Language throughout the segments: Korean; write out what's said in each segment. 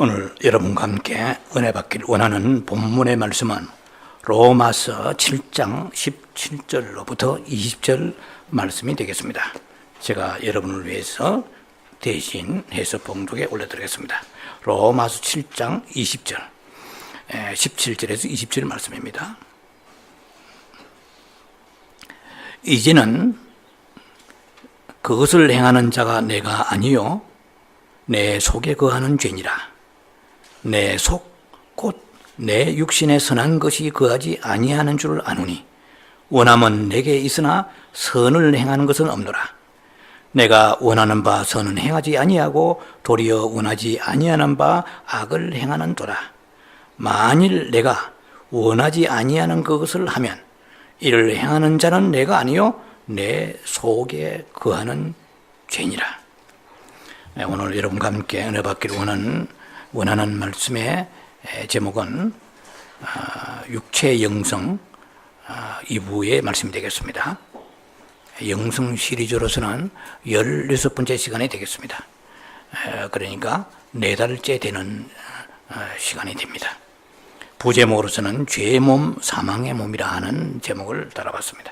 오늘 여러분과 함께 은혜 받기를 원하는 본문의 말씀은 로마서 7장 17절로부터 20절 말씀이 되겠습니다. 제가 여러분을 위해서 대신 해서 봉독에 올려드리겠습니다. 로마서 7장 20절, 17절에서 20절 말씀입니다. 이제는 그것을 행하는 자가 내가 아니요 내 속에 거하는 죄니라. 내 속 곧 내 육신에 선한 것이 거하지 아니하는 줄 아노니 원함은 내게 있으나 선을 행하는 것은 없노라. 내가 원하는 바 선은 행하지 아니하고 도리어 원하지 아니하는 바 악을 행하는도다. 만일 내가 원하지 아니하는 그것을 하면 이를 행하는 자는 내가 아니요 내 속에 거하는 죄니라. 오늘 여러분과 함께 은혜 받기를 원하는 말씀의 제목은 육체 영성 2부의 말씀이 되겠습니다. 영성 시리즈로서는 16번째 시간이 되겠습니다. 그러니까 4달째 되는 시간이 됩니다. 부제목으로서는 죄의 몸, 사망의 몸이라 하는 제목을 달아봤습니다.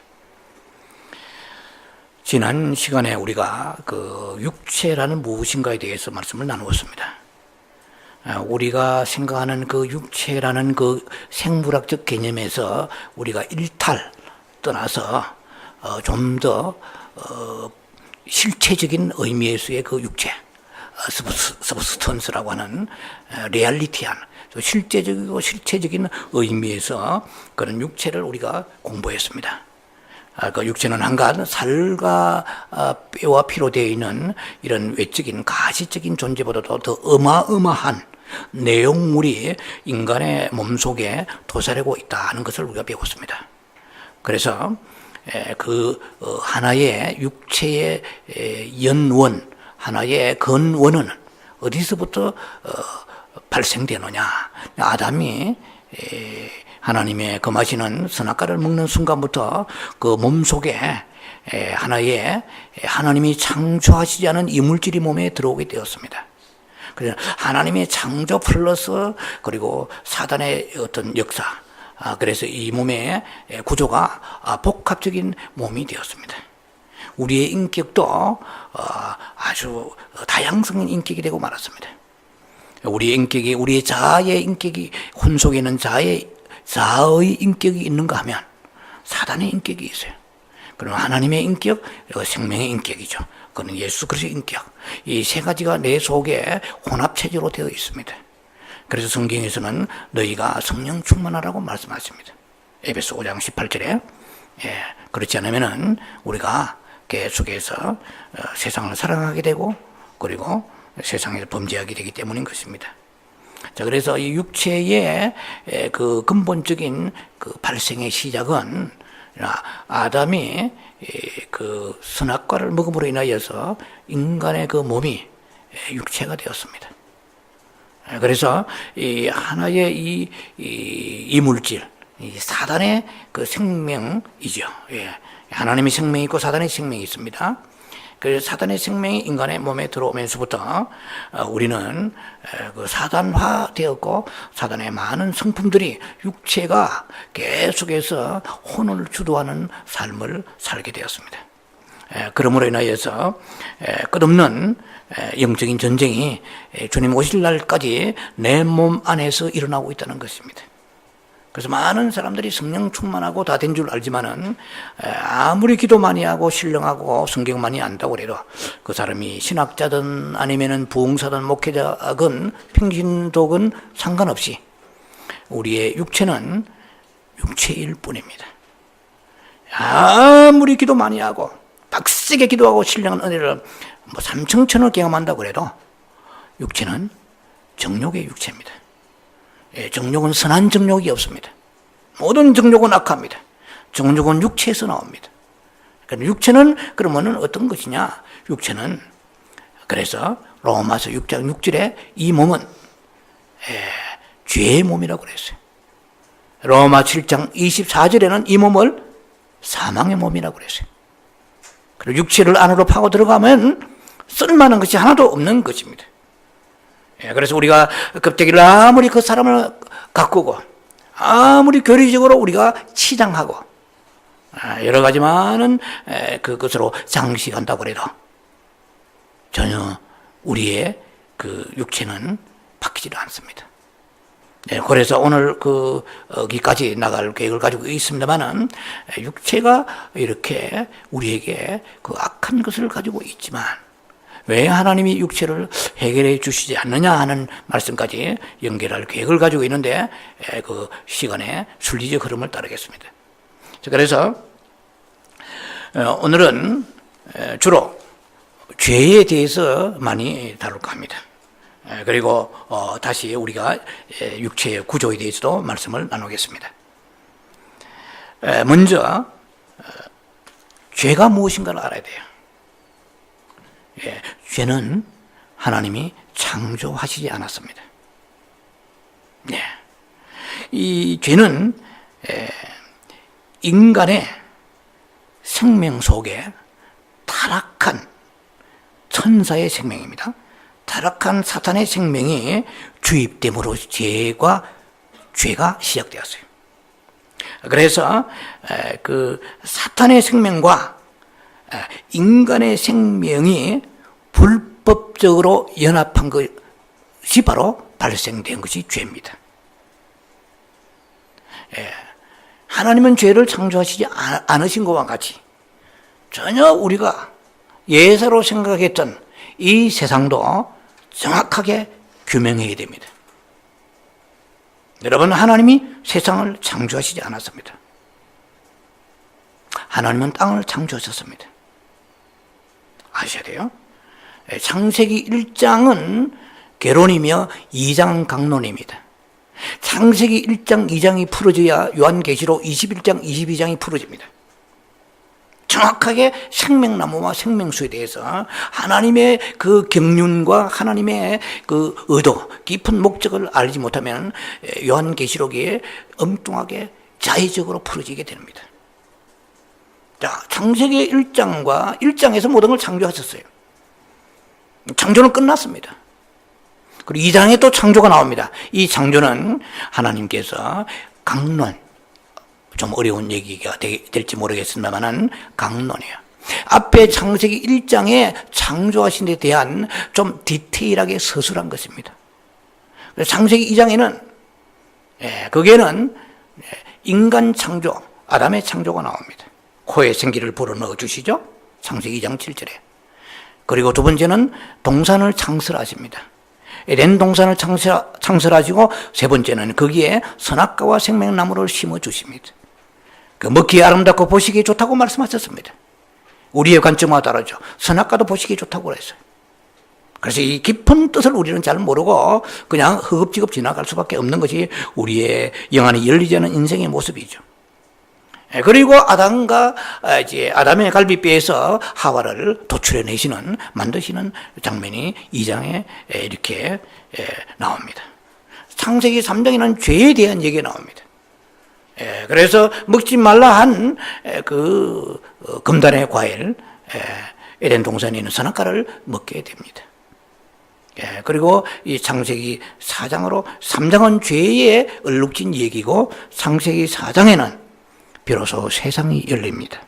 지난 시간에 우리가 그 육체라는 무엇인가에 대해서 말씀을 나누었습니다. 우리가 생각하는 그 육체라는 그 생물학적 개념에서 우리가 일탈 떠나서 좀 더 실체적인 의미에서의 그 육체, 서브스턴스라고 하는 리얼리티한 실제적이고 실체적인 의미에서 그런 육체를 우리가 공부했습니다. 그 육체는 한간 살과 뼈와 피로 되어 있는 이런 외적인 가시적인 존재보다도 더 어마어마한 내용물이 인간의 몸속에 도사리고 있다는 것을 우리가 배웠습니다. 그래서 그 하나의 육체의 연원, 하나의 근원은 어디서부터 발생되느냐. 아담이 하나님의 금하시는 선악과를 먹는 순간부터 그 몸속에 하나의 하나님이 창조하시지 않은 이물질이 몸에 들어오게 되었습니다. 그래서 하나님의 창조 플러스 그리고 사단의 어떤 역사, 그래서 이 몸의 구조가 복합적인 몸이 되었습니다. 우리의 인격도 아주 다양성인 인격이 되고 말았습니다. 우리의 인격이, 우리의 자아의 인격이 혼속에 있는 자의 인격이 있는가 하면 사단의 인격이 있어요. 그럼 하나님의 인격, 생명의 인격이죠. 그건 예수 그리스도의 인격. 이 세 가지가 내 속에 혼합체제로 되어 있습니다. 그래서 성경에서는 너희가 성령 충만하라고 말씀하십니다. 에베소 5장 18절에. 그렇지 않으면은 우리가 계속해서 세상을 사랑하게 되고 그리고 세상에서 범죄하게 되기 때문인 것입니다. 자, 그래서 이 육체의 그 근본적인 그 발생의 시작은 아담이 그 선악과를 먹음으로 인하여서 인간의 그 몸이 육체가 되었습니다. 그래서 이 하나의 이 이물질, 이 사단의 그 생명이죠. 하나님의 생명이 있고 사단의 생명이 있습니다. 그래서 사단의 생명이 인간의 몸에 들어오면서부터 우리는 그 사단화 되었고 사단의 많은 성품들이 육체가 계속해서 혼을 주도하는 삶을 살게 되었습니다. 그러므로 인하여서 끝없는 영적인 전쟁이 주님 오실 날까지 내 몸 안에서 일어나고 있다는 것입니다. 그래서 많은 사람들이 성령 충만하고 다 된 줄 알지만은 아무리 기도 많이 하고 신령하고 성경 많이 안다고 해도 그 사람이 신학자든 아니면은 부흥사든 목회자든 평신도든 상관없이 우리의 육체는 육체일 뿐입니다. 아무리 기도 많이 하고 빡세게 기도하고 신령한 은혜를 뭐 삼천천을 경험한다고 해도 육체는 정욕의 육체입니다. 정욕은 선한 정욕이 없습니다. 모든 정욕은 악합니다. 정욕은 육체에서 나옵니다. 그러니까 육체는 그러면은 어떤 것이냐? 육체는 그래서 로마서 6장 6절에 이 몸은 죄의 몸이라고 그랬어요. 로마 7장 24절에는 이 몸을 사망의 몸이라고 그랬어요. 그리고 육체를 안으로 파고 들어가면 쓸만한 것이 하나도 없는 것입니다. 그래서 우리가 껍데기를 아무리 그 사람을 가꾸고 아무리 교리적으로 우리가 치장하고 여러 가지 많은 그것으로 장식한다고 해도 전혀 우리의 그 육체는 바뀌지를 않습니다. 그래서 오늘 거기까지 나갈 계획을 가지고 있습니다만은 육체가 이렇게 우리에게 그 악한 것을 가지고 있지만 왜 하나님이 육체를 해결해 주시지 않느냐 하는 말씀까지 연결할 계획을 가지고 있는데 그 시간에 순리적 흐름을 따르겠습니다. 그래서 오늘은 주로 죄에 대해서 많이 다룰까 합니다. 그리고 다시 우리가 육체의 구조에 대해서도 말씀을 나누겠습니다. 먼저 죄가 무엇인가를 알아야 돼요. 죄는 하나님이 창조하시지 않았습니다. 이 죄는 인간의 생명 속에 타락한 천사의 생명입니다. 타락한 사탄의 생명이 주입됨으로 죄가 시작되었어요. 그래서 그 사탄의 생명과 인간의 생명이 불법적으로 연합한 것이 바로 발생된 것이 죄입니다. 하나님은 죄를 창조하시지 않으신 것과 같이 전혀 우리가 예사로 생각했던 이 세상도 정확하게 규명해야 됩니다. 여러분, 하나님이 세상을 창조하시지 않았습니다. 하나님은 땅을 창조하셨습니다. 아셔야 돼요. 창세기 1장은 개론이며 2장 강론입니다. 창세기 1장, 2장이 풀어져야 요한계시록 21장, 22장이 풀어집니다. 정확하게 생명나무와 생명수에 대해서 하나님의 그 경륜과 하나님의 그 의도, 깊은 목적을 알지 못하면 요한계시록이 엉뚱하게 자의적으로 풀어지게 됩니다. 자, 창세기 1장과 1장에서 모든 걸 창조하셨어요. 창조는 끝났습니다. 그리고 2장에 또 창조가 나옵니다. 이 창조는 하나님께서 강론, 좀 어려운 얘기가 될지 모르겠습니다만 강론이에요. 앞에 창세기 1장에 창조하신 데 대한 좀 디테일하게 서술한 것입니다. 창세기 2장에는 거기에는 인간 창조, 아담의 창조가 나옵니다. 코에 생기를 불어넣어 주시죠. 창세기 2장 7절에. 그리고 두 번째는 동산을 창설하십니다. 에덴 동산을 창설하시고 세 번째는 거기에 선악과와 생명나무를 심어 주십니다. 그 먹기에 아름답고 보시기에 좋다고 말씀하셨습니다. 우리의 관점과 다르죠. 선악과도 보시기에 좋다고 그랬어요. 그래서 이 깊은 뜻을 우리는 잘 모르고 그냥 허겁지겁 지나갈 수밖에 없는 것이 우리의 영안이 열리지 않은 인생의 모습이죠. 그리고 아담의 갈비뼈에서 하와를 도출해 내시는, 만드시는 장면이 2장에 이렇게 나옵니다. 창세기 3장에는 죄에 대한 얘기가 나옵니다. 그래서 먹지 말라 한 그 금단의 과일, 에덴 동산에 있는 선악과를 먹게 됩니다. 그리고 이 창세기 4장으로 3장은 죄에 얼룩진 얘기고 창세기 4장에는 비로소 세상이 열립니다.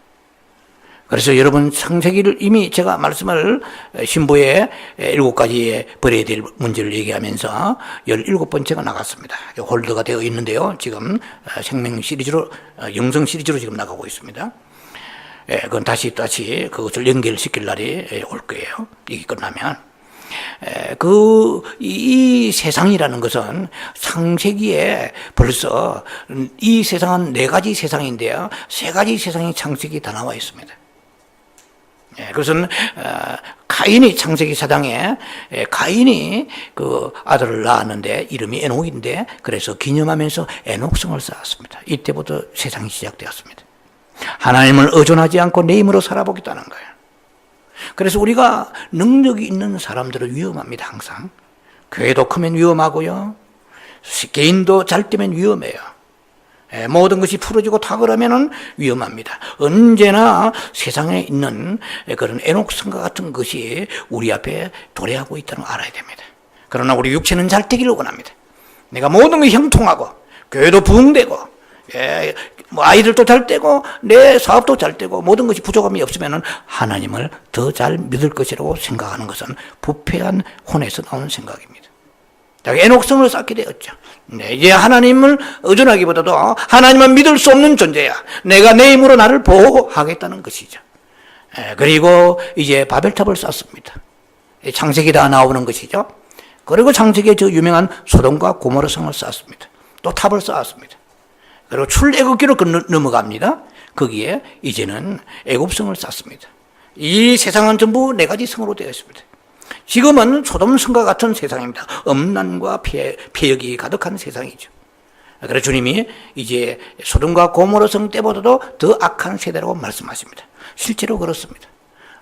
그래서 여러분, 창세기를 이미 제가 말씀을 신부의 7가지의 버려야 될 문제를 얘기하면서 17번째가 나갔습니다. 홀드가 되어 있는데요. 지금 생명 시리즈로, 영성 시리즈로 지금 나가고 있습니다. 그건 다시 그것을 연결시킬 날이 올 거예요. 이게 끝나면. 이 세상이라는 것은 창세기에 벌써 이 세상은 4가지 세상인데요. 3가지 세상이 창세기 다 나와 있습니다. 그것은 가인이 창세기 4장에 가인이 그 아들을 낳았는데 이름이 에녹인데 그래서 기념하면서 에녹성을 쌓았습니다. 이때부터 세상이 시작되었습니다. 하나님을 의존하지 않고 내 힘으로 살아보겠다는 거예요. 그래서 우리가 능력이 있는 사람들은 위험합니다. 항상 교회도 크면 위험하고요, 개인도 잘 되면 위험해요. 모든 것이 풀어지고 탁월하면 위험합니다. 언제나 세상에 있는 그런 에녹성과 같은 것이 우리 앞에 도래하고 있다는 걸 알아야 됩니다. 그러나 우리 육체는 잘 되기를 원합니다. 내가 모든 게 형통하고 교회도 부흥되고 뭐 아이들도 잘 되고 내 사업도 잘 되고 모든 것이 부족함이 없으면 하나님을 더 잘 믿을 것이라고 생각하는 것은 부패한 혼에서 나오는 생각입니다. 애녹성을 쌓게 되었죠. 이제 하나님을 의존하기보다도 하나님은 믿을 수 없는 존재야. 내가 내 힘으로 나를 보호하겠다는 것이죠. 그리고 이제 바벨탑을 쌓습니다. 창세기 다 나오는 것이죠. 그리고 창세기에 저 유명한 소돔과 고모라 성을 쌓았습니다. 또 탑을 쌓았습니다. 그리고 출애굽기로 넘어갑니다. 거기에 이제는 애굽성을 쌓습니다. 이 세상은 전부 네 가지 성으로 되어 있습니다. 지금은 소돔성과 같은 세상입니다. 음란과 폐역이 가득한 세상이죠. 그래서 주님이 이제 소돔과 고모라 성 때보다도 더 악한 세대라고 말씀하십니다. 실제로 그렇습니다.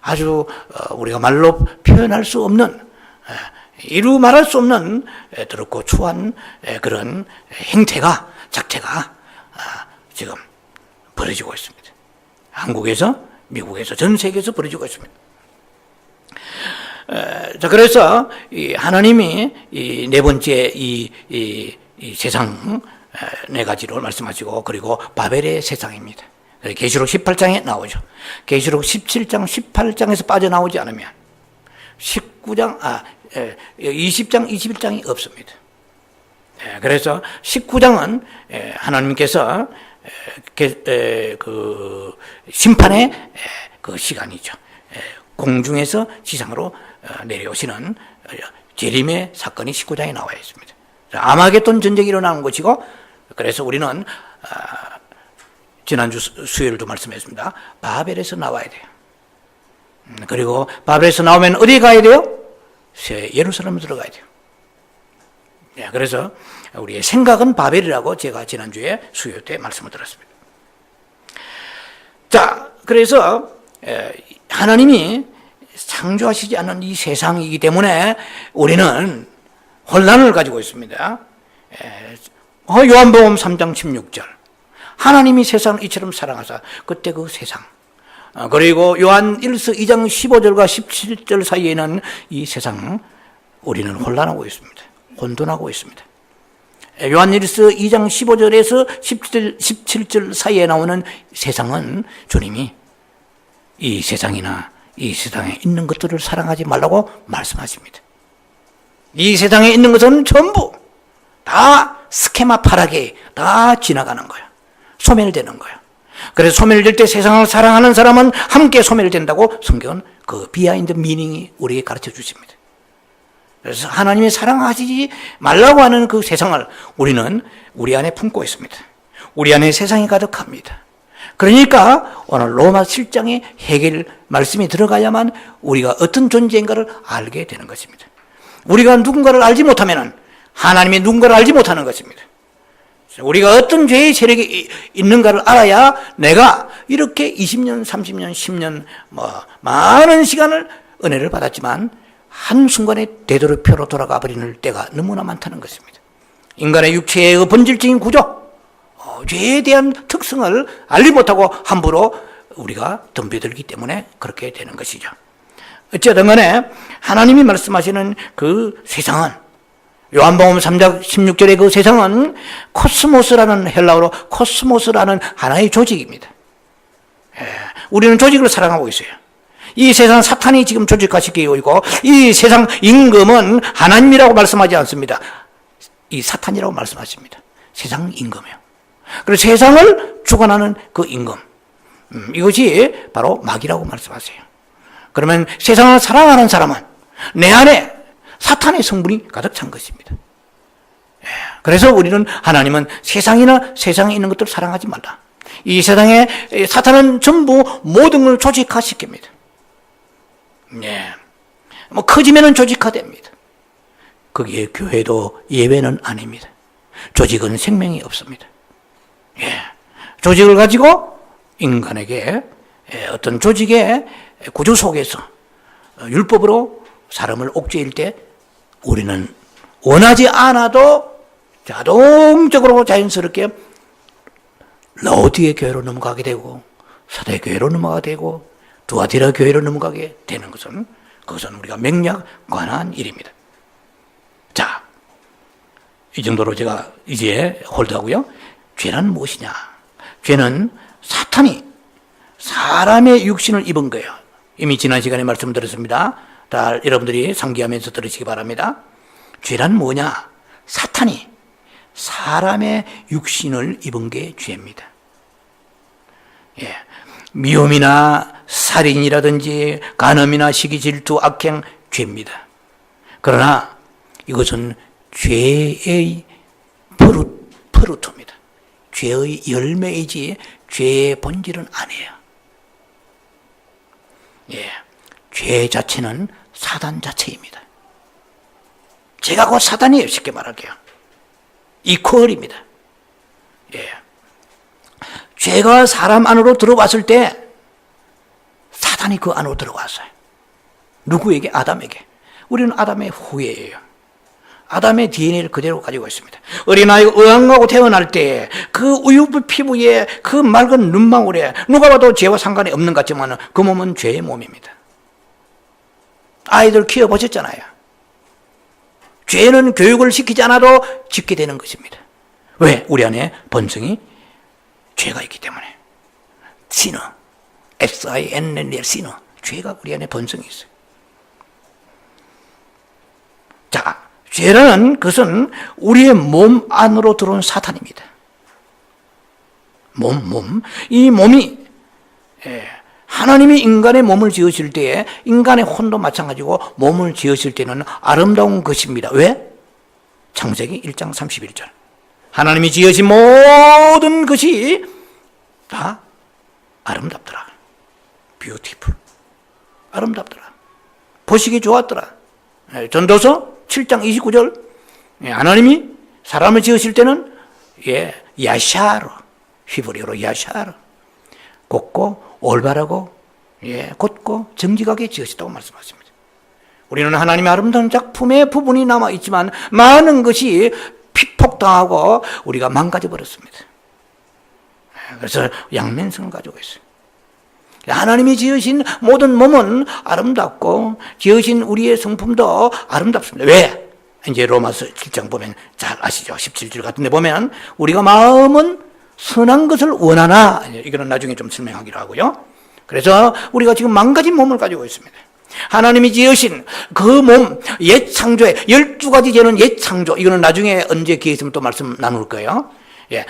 아주 우리가 말로 표현할 수 없는, 이루 말할 수 없는 더럽고 추한 그런 행태가, 작태가 지금 벌어지고 있습니다. 한국에서, 미국에서, 전 세계에서 벌어지고 있습니다. 자, 그래서 하나님이 이 네 번째 이 세상 네 가지를 말씀하시고, 그리고 바벨의 세상입니다. 계시록 18장에 나오죠. 계시록 17장, 18장에서 빠져나오지 않으면 20장, 21장이 없습니다. 그래서 19장은 하나님께서 그 심판의 그 시간이죠. 공중에서 지상으로 내려오시는 재림의 사건이 19장에 나와 있습니다. 아마겟돈 전쟁이 일어나는 것이고, 그래서 우리는 지난주 수요일도 말씀했습니다. 바벨에서 나와야 돼요. 그리고 바벨에서 나오면 어디 가야 돼요? 예루살렘으로 들어가야 돼요. 그래서 우리의 생각은 바벨이라고 제가 지난주에 수요 때 말씀을 드렸습니다. 자, 그래서 하나님이 창조하시지 않은 이 세상이기 때문에 우리는 혼란을 가지고 있습니다. 요한복음 3장 16절. 하나님이 세상을 이처럼 사랑하사, 그때 그 세상. 그리고 요한 1서 2장 15절과 17절 사이에는 이 세상, 우리는 혼란하고 있습니다. 혼돈하고 있습니다. 요한 1서 2장 15절에서 17절 사이에 나오는 세상은 주님이 이 세상이나 이 세상에 있는 것들을 사랑하지 말라고 말씀하십니다. 이 세상에 있는 것은 전부 다 스케마 파랗게 다 지나가는 거예요. 소멸되는 거예요. 그래서 소멸될 때 세상을 사랑하는 사람은 함께 소멸된다고 성경은 그 비하인드 미닝이 우리에게 가르쳐 주십니다. 그래서 하나님이 사랑하지 말라고 하는 그 세상을 우리는 우리 안에 품고 있습니다. 우리 안에 세상이 가득합니다. 그러니까 오늘 로마 7장에 해결 말씀이 들어가야만 우리가 어떤 존재인가를 알게 되는 것입니다. 우리가 누군가를 알지 못하면 하나님이 누군가를 알지 못하는 것입니다. 우리가 어떤 죄의 세력이 있는가를 알아야 내가 이렇게 20년, 30년, 10년 많은 시간을 은혜를 받았지만 한순간에 되도록표로 돌아가 버리는 때가 너무나 많다는 것입니다. 인간의 육체의 본질적인 구조, 죄에 대한 특성을 알지 못하고 함부로 우리가 덤벼들기 때문에 그렇게 되는 것이죠. 어쨌든 간에 하나님이 말씀하시는 그 세상은, 요한복음 3장 16절의 그 세상은 코스모스라는, 헬라어로 코스모스라는 하나의 조직입니다. 우리는 조직을 사랑하고 있어요. 이 세상 사탄이 지금 조직화시키고 있고, 이 세상 임금은 하나님이라고 말씀하지 않습니다. 이 사탄이라고 말씀하십니다. 세상 임금이요. 그래서 세상을 주관하는 그 임금, 이것이 바로 마귀라고 말씀하세요. 그러면 세상을 사랑하는 사람은 내 안에 사탄의 성분이 가득 찬 것입니다. 그래서 우리는, 하나님은 세상이나 세상에 있는 것들을 사랑하지 말라. 이 세상에 사탄은 전부 모든 걸 조직화시킵니다. 커지면은 조직화됩니다. 거기에 교회도 예외는 아닙니다. 조직은 생명이 없습니다. 조직을 가지고 인간에게 어떤 조직의 구조 속에서 율법으로 사람을 옥죄일 때 우리는 원하지 않아도 자동적으로 자연스럽게 라오디의 교회로 넘어가게 되고 사대 교회로 넘어가게 되고 두아디라 교회로 넘어가게 되는 것은, 그것은 우리가 명령 관한 일입니다. 이 정도로 제가 이제 홀드하고요. 죄는 무엇이냐? 죄는 사탄이 사람의 육신을 입은 거예요. 이미 지난 시간에 말씀드렸습니다. 다 여러분들이 상기하면서 들으시기 바랍니다. 죄란 뭐냐? 사탄이 사람의 육신을 입은 게 죄입니다. 예. 미움이나 살인이라든지 간음이나 시기, 질투, 악행, 죄입니다. 그러나 이것은 죄의 프루토입니다. 죄의 열매이지 죄의 본질은 아니에요. 예. 죄 자체는 사단 자체입니다. 죄가 곧 사단이에요. 쉽게 말할게요. 이퀄입니다. 예. 죄가 사람 안으로 들어왔을 때 사단이 그 안으로 들어왔어요. 누구에게? 아담에게. 우리는 아담의 후예예요. 아담의 DNA를 그대로 가지고 있습니다. 어린아이가 의왕하고 태어날 때 그 우유부 피부에 그 맑은 눈망울에 누가 봐도 죄와 상관이 없는 것 같지만 그 몸은 죄의 몸입니다. 아이들 키워보셨잖아요. 죄는 교육을 시키지 않아도 짓게 되는 것입니다. 왜? 우리 안에 본성이 죄가 있기 때문에. 시너, S-I-N-N-E, 시너. 죄가 우리 안에 본성이 있어요. 자, 죄라는 것은 우리의 몸 안으로 들어온 사탄입니다. 이 몸이 하나님이 인간의 몸을 지으실 때에 인간의 혼도 마찬가지고 몸을 지으실 때는 아름다운 것입니다. 왜? 창세기 1장 31절. 하나님이 지으신 모든 것이 다 아름답더라. beautiful. 아름답더라. 보시기 좋았더라. 전도서 7장 29절. 하나님이 사람을 지으실 때는 야샤르, 히브리어로 야샤르. 곱고 올바르고 곧고 정직하게 지으셨다고 말씀하십니다. 우리는 하나님의 아름다운 작품의 부분이 남아있지만 많은 것이 피폭당하고 우리가 망가져버렸습니다. 그래서 양면성을 가지고 있어요. 하나님이 지으신 모든 몸은 아름답고 지으신 우리의 성품도 아름답습니다. 왜? 이제 로마서 7장 보면 잘 아시죠? 17절 같은 데 보면 우리가 마음은 선한 것을 원하나, 이거는 나중에 좀 설명하기로 하고요. 그래서 우리가 지금 망가진 몸을 가지고 있습니다. 하나님이 지으신 그 몸, 옛 창조에 12가지 죄는 옛 창조, 이거는 나중에 언제 기회 있으면 또 말씀 나눌 거예요.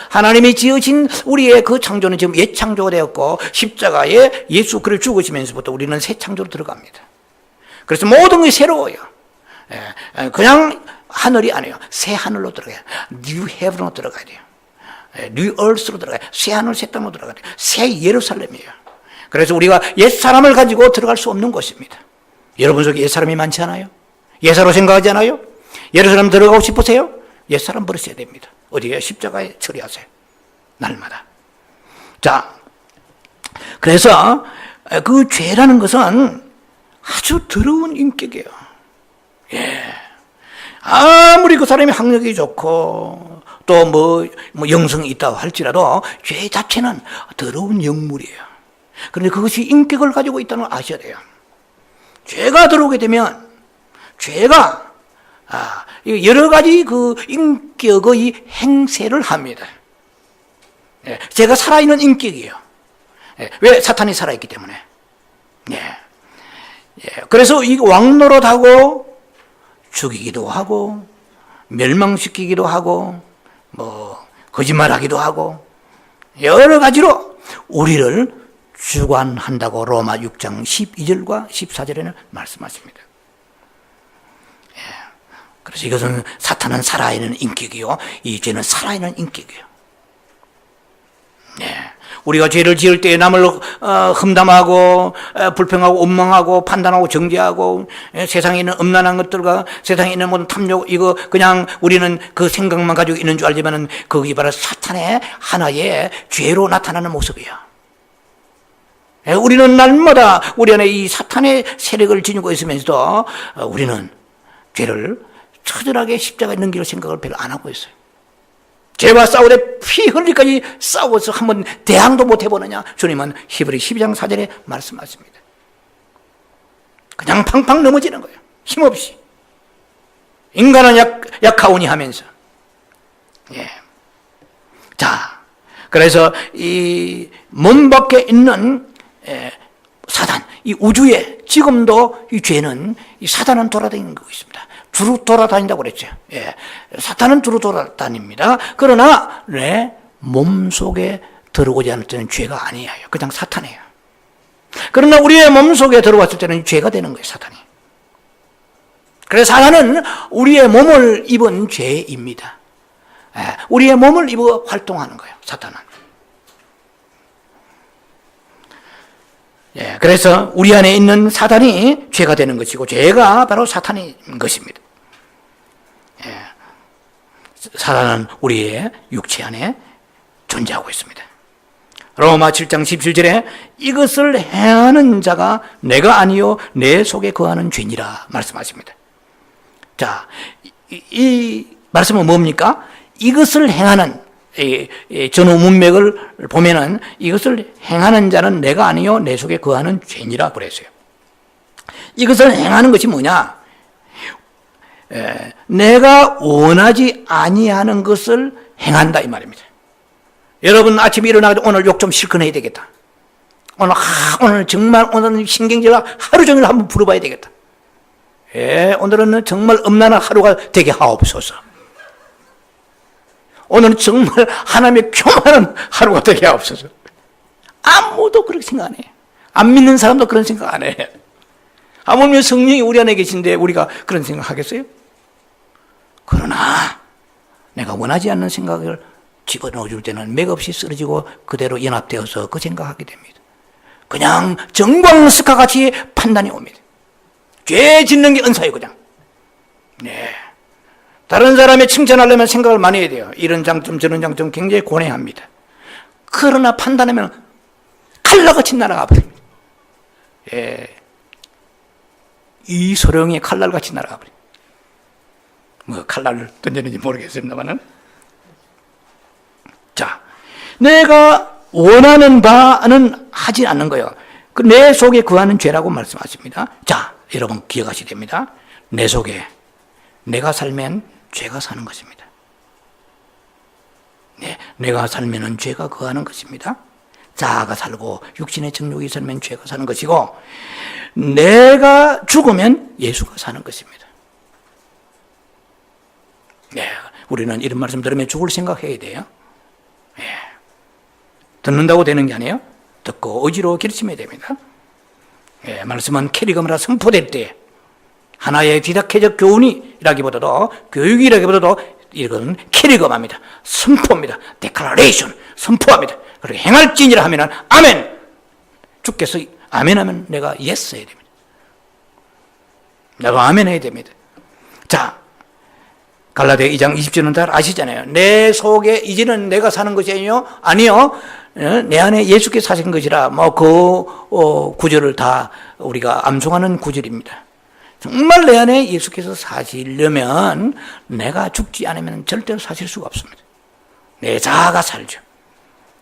하나님이 지으신 우리의 그 창조는 지금 옛 창조가 되었고 십자가에 예수 그를 죽으시면서부터 우리는 새 창조로 들어갑니다. 그래서 모든 것이 새로워요. 그냥 하늘이 아니에요. 새 하늘로 들어가요. 뉴 헤븐으로 들어가야 돼요. 뉴 얼스로 들어가요. 새 하늘 새 땅으로 들어가야 돼요. 새 예루살렘이에요. 그래서 우리가 옛사람을 가지고 들어갈 수 없는 곳입니다. 여러분 속에 옛사람이 많지 않아요? 옛사람으로 생각하지 않아요? 예루살렘 들어가고 싶으세요? 옛사람 버리셔야 됩니다. 어디에? 십자가에 처리하세요. 날마다. 자, 그래서 그 죄라는 것은 아주 더러운 인격이에요. 아무리 그 사람이 학력이 좋고 또 뭐 영성이 있다고 할지라도 죄 자체는 더러운 영물이에요. 그런데 그것이 인격을 가지고 있다는 걸 아셔야 돼요. 죄가 들어오게 되면 죄가 여러 가지 그 인격의 행세를 합니다. 죄가 살아있는 인격이에요. 왜? 사탄이 살아있기 때문에. 그래서 이 왕노릇하고 죽이기도 하고 멸망시키기도 하고 거짓말하기도 하고 여러 가지로 우리를 주관한다고 로마 6장 12절과 14절에는 말씀하십니다. 그래서 이것은 사탄은 살아있는 인격이요, 이 죄는 살아있는 인격이에요. 우리가 죄를 지을 때 남을 험담하고 불평하고 원망하고 판단하고 정죄하고 세상에 있는 음란한 것들과 세상에 있는 모든 탐욕, 이거 그냥 우리는 그 생각만 가지고 있는 줄 알지만은 그게 바로 사탄의 하나의 죄로 나타나는 모습이에요. 우리는 날마다 우리 안에 이 사탄의 세력을 지니고 있으면서도 우리는 죄를 처절하게 십자가에 넘길 생각을 별로 안 하고 있어요. 죄와 싸우되 피 흘리까지 싸워서 한번 대항도 못 해보느냐? 주님은 히브리 12장 4절에 말씀하십니다. 그냥 팡팡 넘어지는 거예요. 힘없이. 인간은 약하오니 하면서 예. 자, 그래서 이 몸 밖에 있는 사단, 이 우주에 지금도 이 죄는, 이 사단은 돌아다니는 거 있습니다. 두루 돌아다닌다고 그랬죠. 예. 사탄은 두루 돌아다닙니다. 그러나 내 몸 속에 들어오지 않을 때는 죄가 아니에요. 그냥 사탄이에요. 그러나 우리의 몸 속에 들어왔을 때는 죄가 되는 거예요, 사탄이. 그래서 사탄은 우리의 몸을 입은 죄입니다. 예. 우리의 몸을 입어 활동하는 거예요, 사탄은. 예, 그래서 우리 안에 있는 사단이 죄가 되는 것이고, 죄가 바로 사탄인 것입니다. 예, 사단은 우리의 육체 안에 존재하고 있습니다. 로마 7장 17절에 이것을 행하는 자가 내가 아니요 내 속에 거하는 죄니라 말씀하십니다. 자, 이 말씀은 뭡니까? 이것을 행하는, 전후 문맥을 보면은 이것을 행하는 자는 내가 아니요 내 속에 거하는 죄니라 그랬어요. 이것을 행하는 것이 뭐냐? 내가 원하지 아니하는 것을 행한다 이 말입니다. 여러분 아침에 일어나서 오늘 욕 좀 실컷 해야 되겠다. 오늘 정말 오늘은 신경질을 하루 종일 한번 부려봐야 되겠다. 예, 오늘은 정말 음란한 하루가 되게 하옵소서. 오늘은 정말 하나님의 교만한 하루가 되게 하옵소서. 아무도 그렇게 생각 안 해. 안 믿는 사람도 그런 생각 안 해. 하물며 성령이 우리 안에 계신데 우리가 그런 생각 하겠어요? 그러나 내가 원하지 않는 생각을 집어넣어 줄 때는 맥없이 쓰러지고 그대로 연합되어서 그 생각하게 됩니다. 그냥 정광석화 같이 판단이 옵니다. 죄 짓는 게 은사예요, 그냥. 네. 다른 사람의 칭찬하려면 생각을 많이 해야 돼요. 이런 장점 저런 장점 굉장히 고뇌합니다. 그러나 판단하면 칼날같이 날아가 버립니다. 예. 이 소령이 칼날같이 날아가 버립니다. 뭐 칼날을 던졌는지 모르겠습니다만은. 자, 내가 원하는 바는 하지 않는 거예요. 그 내 속에 거하는 죄라고 말씀하십니다. 자, 여러분 기억하셔야 됩니다. 내 속에 내가 살면 죄가 사는 것입니다. 네, 내가 살면은 죄가 거하는 것입니다. 자아가 살고 육신의 정욕이 살면 죄가 사는 것이고, 내가 죽으면 예수가 사는 것입니다. 네, 우리는 이런 말씀 들으면 죽을 생각해야 돼요. 네. 듣는다고 되는 게 아니에요. 듣고 의지로 결심해야 됩니다. 네, 말씀은 캐리그마라 선포될 때 하나의 디다케적 교훈이라기보다도 교육이라기보다도 이건 캐리그마입니다. 선포입니다. 데클라레이션, 선포합니다. 그리고 행할지니라 하면은 아멘. 주께서 아멘하면 내가 예스 해야 됩니다. 내가 아멘 해야 됩니다. 자, 갈라디아 2장 20절은 다 아시잖아요. 내 속에 이제는 내가 사는 것이 아니요 내 안에 예수께서 사신 것이라. 뭐 그 구절을 다 우리가 암송하는 구절입니다. 정말 내 안에 예수께서 사시려면 내가 죽지 않으면 절대로 사실 수가 없습니다. 내 자아가 살죠.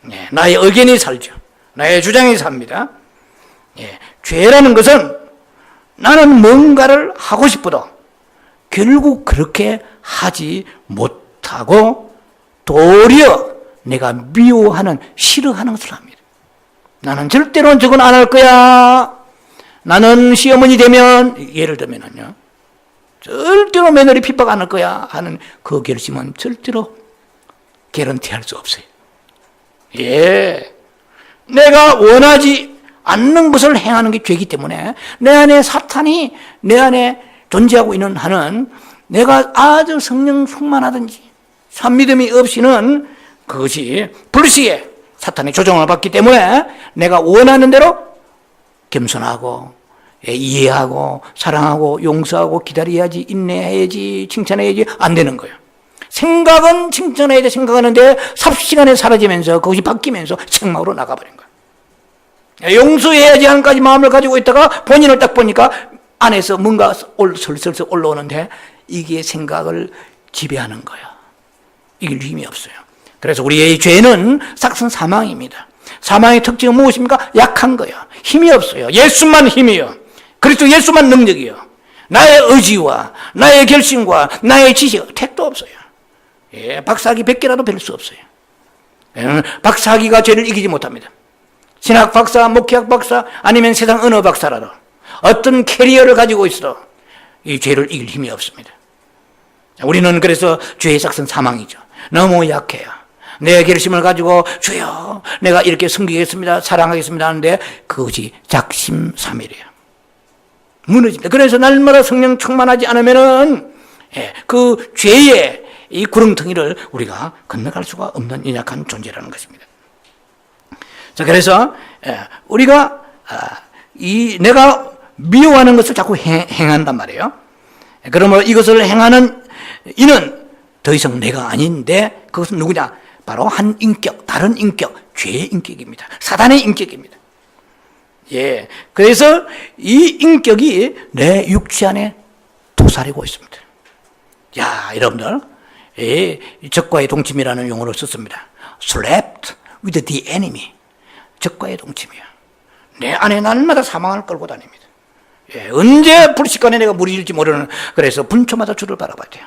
네, 나의 의견이 살죠. 나의 주장이 삽니다. 예, 죄라는 것은 나는 뭔가를 하고 싶어도 결국 그렇게 하지 못하고 도리어 내가 미워하는, 싫어하는 것을 합니다. 나는 절대로 저건 안 할 거야. 나는 시어머니 되면, 예를 들면은요, 절대로 며느리 핍박 안 할 거야 하는 그 결심은 절대로 개런티할 수 없어요. 예, 내가 원하지 않는 것을 행하는 게 죄이기 때문에 내 안에 사탄이 내 안에 존재하고 있는 한은 내가 아주 성령 충만하든지 산믿음이 없이는 그것이 불시에 사탄의 조종을 받기 때문에 내가 원하는 대로 겸손하고 이해하고 사랑하고 용서하고 기다려야지, 인내해야지, 칭찬해야지 안 되는 거예요. 생각은 칭찬해야 돼 생각하는데 삽시간에 사라지면서 그것이 바뀌면서 책망으로 나가버린 거예요. 용서해야지 하는까지 마음을 가지고 있다가 본인을 딱 보니까 안에서 뭔가 슬슬 올라오는데 이게 생각을 지배하는 거예요. 이길 힘이 없어요. 그래서 우리의 죄는 싹슨 사망입니다. 사망의 특징은 무엇입니까? 약한 거예요. 힘이 없어요. 예수만 힘이요. 그리스도 예수만 능력이요. 나의 의지와 나의 결심과 나의 지식 택도 없어요. 예, 박사학위 100개라도 배울 수 없어요. 예, 박사학위가 죄를 이기지 못합니다. 신학 박사, 목회학 박사, 아니면 세상 언어 박사라도 어떤 캐리어를 가지고 있어도 이 죄를 이길 힘이 없습니다. 우리는 그래서 죄의 삭은 사망이죠. 너무 약해요. 내 결심을 가지고 주여 내가 이렇게 섬기겠습니다, 사랑하겠습니다 하는데 그것이 작심삼일이에요. 무너집니다. 그래서 날마다 성령 충만하지 않으면은 그 죄의 이 구렁텅이를 우리가 건너갈 수가 없는 연약한 존재라는 것입니다. 자, 그래서 우리가 내가 미워하는 것을 자꾸 행한단 말이에요. 그러면 이것을 행하는 이는 더 이상 내가 아닌데 그것은 누구냐? 바로 한 인격, 다른 인격, 죄의 인격입니다. 사단의 인격입니다. 예, 그래서 이 인격이 내 육체 안에 도사리고 있습니다. 야, 여러분들, 적과의 동침이라는 용어를 썼습니다. Slept with the enemy. 적과의 동침이야. 내 안에 날마다 사망을 끌고 다닙니다. 예, 언제 불식간에 내가 무리일지 모르는, 그래서 분초마다 주를 바라봐야 돼요.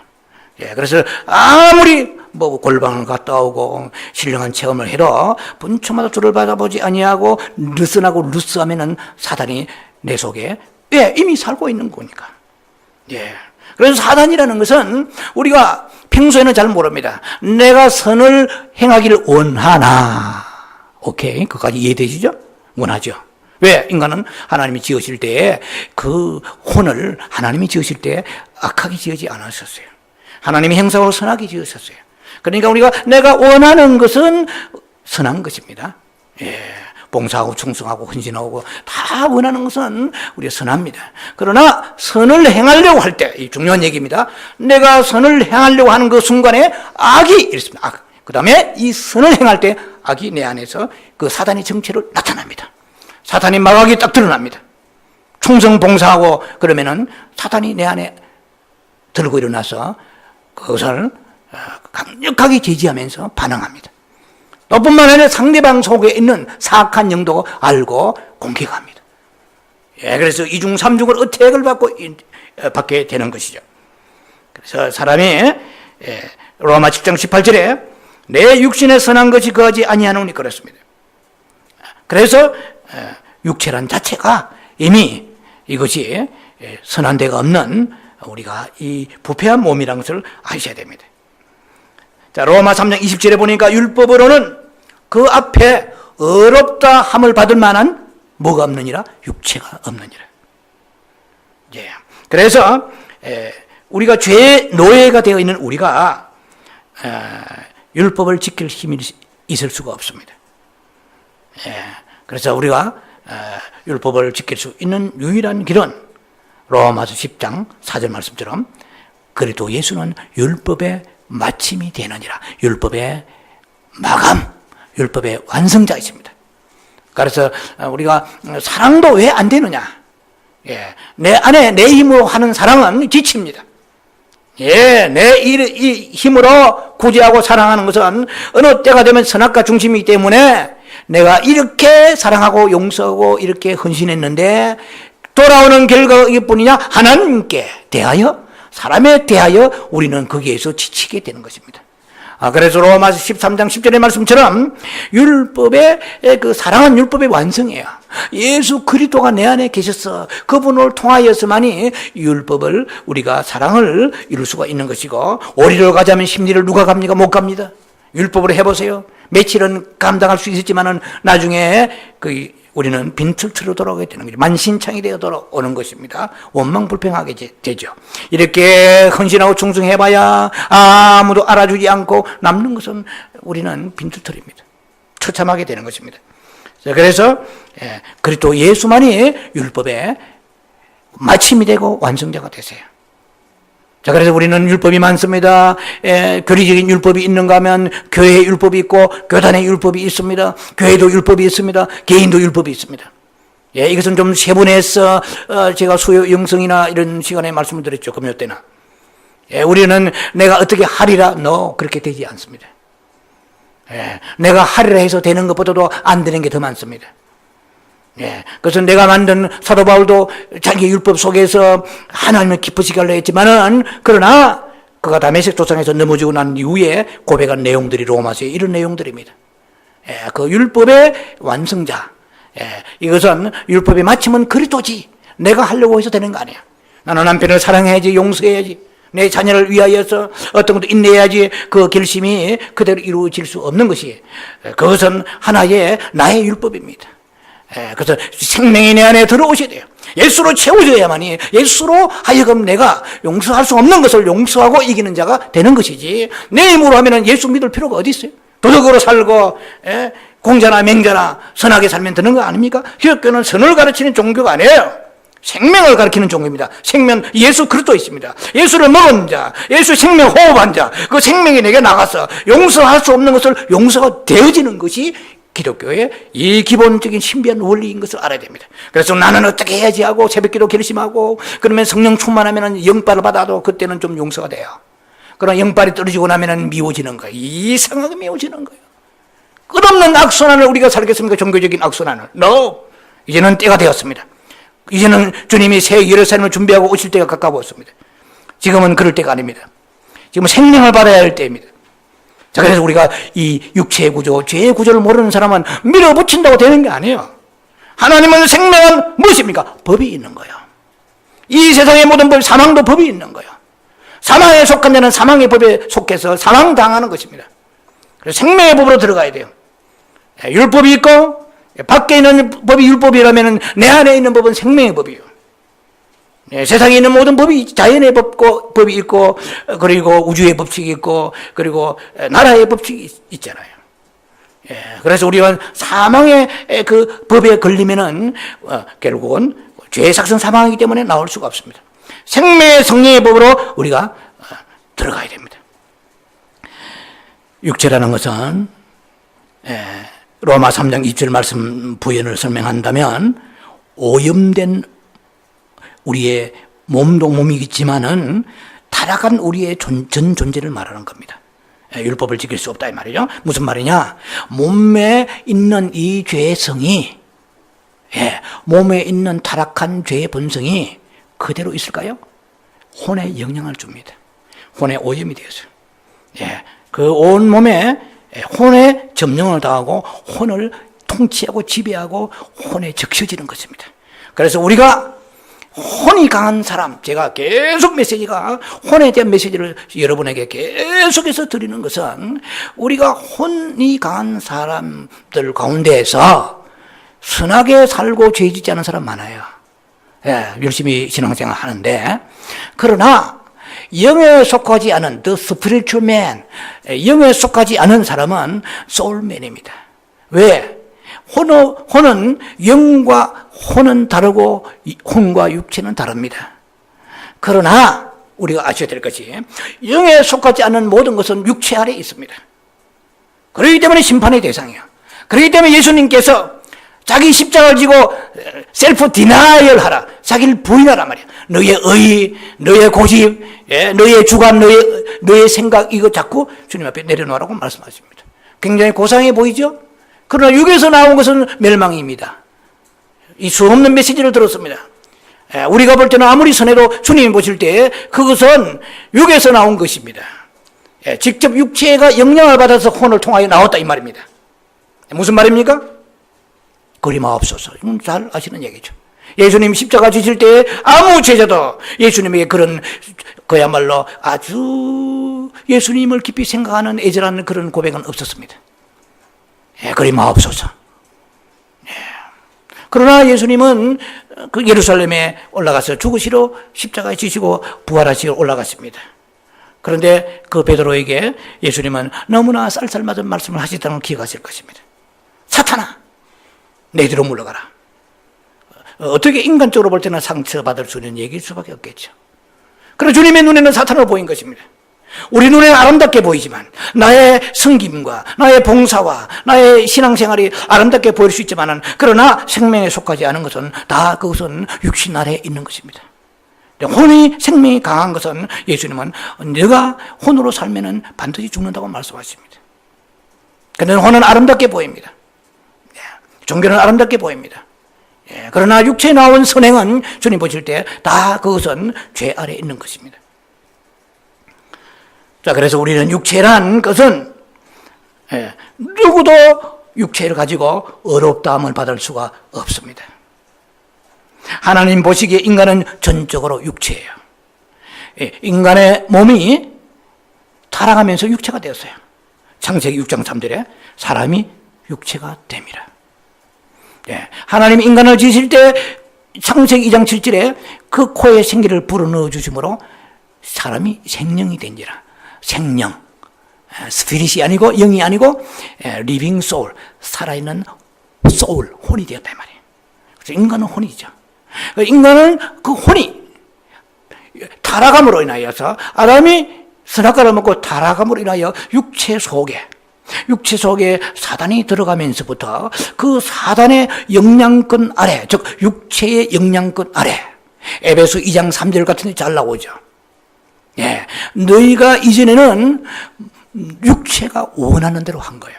예, 그래서 아무리 골방을 갔다 오고 신령한 체험을 해도 분초마다 주를 바라보지 아니하고 느슨하고 루스하면은 사단이 내 속에 이미 살고 있는 거니까. 예. 그래서 사단이라는 것은 우리가 평소에는 잘 모릅니다. 내가 선을 행하기를 원하나. 오케이. 그까지 이해되시죠? 원하죠. 왜? 인간은 하나님이 지으실 때에 그 혼을 하나님이 지으실 때 악하게 지으지 않으셨어요. 하나님이 형상으로 선하게 지으셨어요. 그러니까 우리가 내가 원하는 것은 선한 것입니다. 예. 봉사하고 충성하고 헌신하고 다 원하는 것은 우리가 선합니다. 그러나 선을 행하려고 할 때, 이 중요한 얘기입니다. 내가 선을 행하려고 하는 그 순간에 악이 있습니다. 악. 그 다음에 이 선을 행할 때 악이 내 안에서 그 사단의 정체를 나타납니다. 사탄이 마각이 딱 드러납니다. 충성 봉사하고 그러면은 사탄이 내 안에 들고 일어나서 그것을 강력하게 제지하면서 반응합니다. 또 뿐만 아니라 상대방 속에 있는 사악한 영도 알고 공격합니다. 예, 그래서 이중 삼중을 어택을 받게 되는 것이죠. 그래서 사람이 로마 10장 18절에 내 육신에 선한 것이 거하지 아니하노니 그렇습니다. 그래서 육체란 자체가 이미 이것이 선한 데가 없는 우리가 이 부패한 몸이라는 것을 아셔야 됩니다. 자, 로마 3장 20절에 보니까 율법으로는 그 앞에 어렵다 함을 받을 만한 뭐가 없느니라? 육체가 없느니라. 예. 그래서 우리가 죄의 노예가 되어 있는 우리가 율법을 지킬 힘이 있을 수가 없습니다. 예. 그래서 우리가 율법을 지킬 수 있는 유일한 길은 로마서 10장 4절 말씀처럼 그래도 예수는 율법의 마침이 되느니라. 율법의 마감, 율법의 완성자이십니다. 그래서 우리가 사랑도 왜 안 되느냐? 예, 내 안에 내 힘으로 하는 사랑은 지칩니다. 예, 내 이 힘으로 구제하고 사랑하는 것은 어느 때가 되면 선악과 중심이기 때문에 내가 이렇게 사랑하고 용서하고 이렇게 헌신했는데 돌아오는 결과가 이뿐이냐? 하나님께 대하여, 사람에 대하여 우리는 거기에서 지치게 되는 것입니다. 그래서 로마서 13장 10절의 말씀처럼 율법의 그 사랑은 율법의 완성이에요. 예수 그리스도가 내 안에 계셔서 그분을 통하여서만이 율법을 우리가 사랑을 이룰 수가 있는 것이고, 오리를 가자면 심리를 누가 갑니까? 못 갑니다. 율법으로 해보세요. 며칠은 감당할 수 있었지만은 나중에 우리는 빈털터로 돌아오게 되는 거죠. 만신창이 되어 돌아오는 것입니다. 원망불평하게 되죠. 이렇게 헌신하고 충성해봐야 아무도 알아주지 않고 남는 것은 우리는 빈털터입니다. 처참하게 되는 것입니다. 그래서 그리스도 예수만이 율법의 마침이 되고 완성자가 되세요. 자, 그래서 우리는 율법이 많습니다. 교리적인 율법이 있는가 하면 교회의 율법이 있고 교단의 율법이 있습니다. 교회도 율법이 있습니다. 개인도 율법이 있습니다. 예, 이것은 좀 세분해서 제가 수요 영성이나 이런 시간에 말씀을 드렸죠. 금요 때나. 예, 우리는 내가 어떻게 하리라? 그렇게 되지 않습니다. 예, 내가 하리라 해서 되는 것보다도 안 되는 게 더 많습니다. 예, 그래서 내가 만든 사도 바울도 자기 율법 속에서 하나님을 기쁘시게 하려 했지만은, 그러나 그가 다메섹 도상에서 넘어지고 난 이후에 고백한 내용들이 로마서에 이런 내용들입니다. 그 율법의 완성자. 이것은 율법의 마침은 그리스도지. 내가 하려고 해서 되는 거 아니야. 나는 남편을 사랑해야지, 용서해야지, 내 자녀를 위하여서 어떤 것도 인내해야지. 그 결심이 그대로 이루어질 수 없는 것이, 그것은 하나의 나의 율법입니다. 그래서 생명이 내 안에 들어오셔야 돼요. 예수로 채워져야만이, 예수로 하여금 내가 용서할 수 없는 것을 용서하고 이기는 자가 되는 것이지, 내 힘으로 하면은 예수 믿을 필요가 어디 있어요? 도덕으로 살고 공자나 맹자나 선하게 살면 되는 거 아닙니까? 기독교는 선을 가르치는 종교가 아니에요. 생명을 가르치는 종교입니다. 생명, 예수 그리스도 있습니다. 예수를 먹은 자, 예수 생명 호흡한 자, 그 생명이 내게 나가서 용서할 수 없는 것을 용서가 되어지는 것이 기독교의 이 기본적인 신비한 원리인 것을 알아야 됩니다. 그래서 나는 어떻게 해야지 하고 새벽기도 결심하고, 그러면 성령 충만하면 영빨을 받아도 그때는 좀 용서가 돼요. 그러나 영빨이 떨어지고 나면 미워지는 거예요. 이상하게 미워지는 거예요. 끝없는 악순환을 우리가 살겠습니까? 종교적인 악순환을. No! 이제는 때가 되었습니다. 이제는 주님이 새 예루살렘을 준비하고 오실 때가 가까웠습니다. 지금은 그럴 때가 아닙니다. 지금은 생명을 받아야 할 때입니다. 자, 그래서 우리가 이 육체의 구조, 죄의 구조를 모르는 사람은 밀어붙인다고 되는 게 아니에요. 하나님은 생명은 무엇입니까? 법이 있는 거예요. 이 세상의 모든 법, 사망도 법이 있는 거예요. 사망에 속한 자는 사망의 법에 속해서 사망당하는 것입니다. 그래서 생명의 법으로 들어가야 돼요. 율법이 있고, 밖에 있는 법이 율법이라면 내 안에 있는 법은 생명의 법이에요. 세상에 있는 모든 법이 자연의 법이 있고, 그리고 우주의 법칙이 있고, 그리고 나라의 법칙이 있잖아요. 그래서 우리가 사망의 그 법에 걸리면은 결국은 죄의 삭선 사망이기 때문에 나올 수가 없습니다. 생명의 성령의 법으로 우리가 들어가야 됩니다. 육체라는 것은 로마 3장 2절 말씀 부연을 설명한다면, 오염된 우리의 몸도 몸이겠지만은 타락한 우리의 전 존재를 말하는 겁니다. 율법을 지킬 수 없다 이 말이죠. 무슨 말이냐? 몸에 있는 이 죄성이, 몸에 있는 타락한 죄의 본성이 그대로 있을까요? 혼에 영향을 줍니다. 혼에 오염이 되어서, 그 온 몸에 혼에 점령을 당하고 혼을 통치하고 지배하고 혼에 적셔지는 것입니다. 그래서 우리가 혼이 강한 사람, 제가 계속 메시지가 혼에 대한 메시지를 여러분에게 계속해서 드리는 것은, 우리가 혼이 강한 사람들 가운데에서 선하게 살고 죄 짓지 않은 사람 많아요. 열심히 신앙생활 하는데, 그러나 영에 속하지 않은 the spiritual man, 영에 속하지 않은 사람은 soulman입니다. 왜? 혼은 영과 혼은 다르고 혼과 육체는 다릅니다. 그러나 우리가 아셔야 될 것이, 영에 속하지 않은 모든 것은 육체 아래에 있습니다. 그렇기 때문에 심판의 대상이에요. 그렇기 때문에 예수님께서 자기 십자가를 지고 셀프 디나이얼 하라, 자기를 부인하란 말이야. 너의 의, 너의 고집, 너의 주관, 너의 생각, 이거 자꾸 주님 앞에 내려놓으라고 말씀하십니다. 굉장히 고상해 보이죠? 그러나 육에서 나온 것은 멸망입니다. 이 수없는 메시지를 들었습니다. 우리가 볼 때는 아무리 선해도 주님이 보실 때 그것은 육에서 나온 것입니다. 직접 육체가 영향을 받아서 혼을 통하여 나왔다 이 말입니다. 무슨 말입니까? 거리마옵소서. 이건 잘 아시는 얘기죠. 예수님 십자가 지실 때 아무 제자도 예수님에게 그런, 그야말로 아주 예수님을 깊이 생각하는 애절한 그런 고백은 없었습니다. 거리마옵소서. 그러나 예수님은 그 예루살렘에 올라가서 죽으시러 십자가에 지시고 부활하시러 올라갔습니다. 그런데 그 베드로에게 예수님은 너무나 쌀쌀맞은 말씀을 하시다는 걸 기억하실 것입니다. 사탄아, 내 뒤로 물러가라. 어떻게 인간적으로 볼 때는 상처받을 수 있는 얘기일 수밖에 없겠죠. 그러나 주님의 눈에는 사탄으로 보인 것입니다. 우리 눈에는 아름답게 보이지만, 나의 섬김과 나의 봉사와 나의 신앙생활이 아름답게 보일 수 있지만, 그러나 생명에 속하지 않은 것은 다 그것은 육신 아래에 있는 것입니다. 혼이 생명이 강한 것은 예수님은 내가 혼으로 살면 반드시 죽는다고 말씀하십니다. 그런데 혼은 아름답게 보입니다. 종교는 아름답게 보입니다. 그러나 육체에 나온 선행은 주님 보실 때 다 그것은 죄 아래에 있는 것입니다. 자, 그래서 우리는 육체란 것은 누구도 육체를 가지고 어렵다함을 받을 수가 없습니다. 하나님 보시기에 인간은 전적으로 육체예요. 인간의 몸이 타락하면서 육체가 되었어요. 창세기 6장 3절에 사람이 육체가 됩니다. 하나님이 인간을 지으실 때 창세기 2장 7절에 그 코에 생기를 불어넣어 주심으로 사람이 생명이 된지라. 생명, 스피릿이 아니고 영이 아니고 리빙 소울, 살아있는 소울, 혼이 되었단 말이에요. 그래서 인간은 혼이죠. 인간은 그 혼이 타락함으로 인하여서 아담이 선악과를 먹고 타락함으로 인하여 육체 속에 사단이 들어가면서부터 그 사단의 영향권 아래, 즉 육체의 영향권 아래, 에베소 2장 3절 같은 데 잘 나오죠. 너희가 이전에는 육체가 원하는 대로 한 거예요.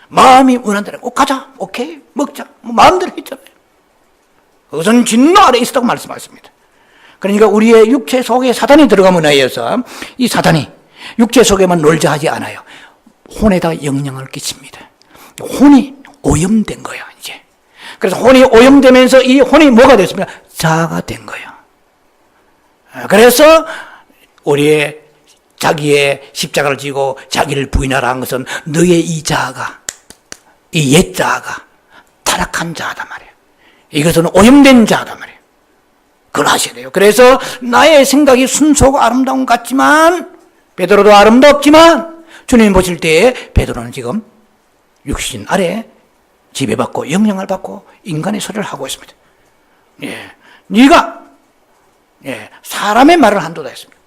마음이 원하는 대로 가자, 오케이, 먹자, 마음대로 했잖아요. 그것은 진노 아래 있었다고 말씀하십니다. 그러니까 우리의 육체 속에 사단이 들어감으로 인해서 이 사단이 육체 속에만 놀자 하지 않아요. 혼에다 영향을 끼칩니다. 혼이 오염된 거예요, 이제. 그래서 혼이 오염되면서 이 혼이 뭐가 됐습니까? 자아가 된 거예요. 그래서 우리의 자기의 십자가를 지고 자기를 부인하라 한 것은 너의 이 자아가, 이 옛 자아가 타락한 자아다 말이에요. 이것은 오염된 자아다 말이에요. 그걸 아셔야 돼요. 그래서 나의 생각이 순수하고 아름다운 것 같지만, 베드로도 아름답지만 주님 보실 때에 베드로는 지금 육신 아래 지배받고 영향을 받고 인간의 소리를 하고 있습니다. 네가 사람의 말을 한도다 했습니다.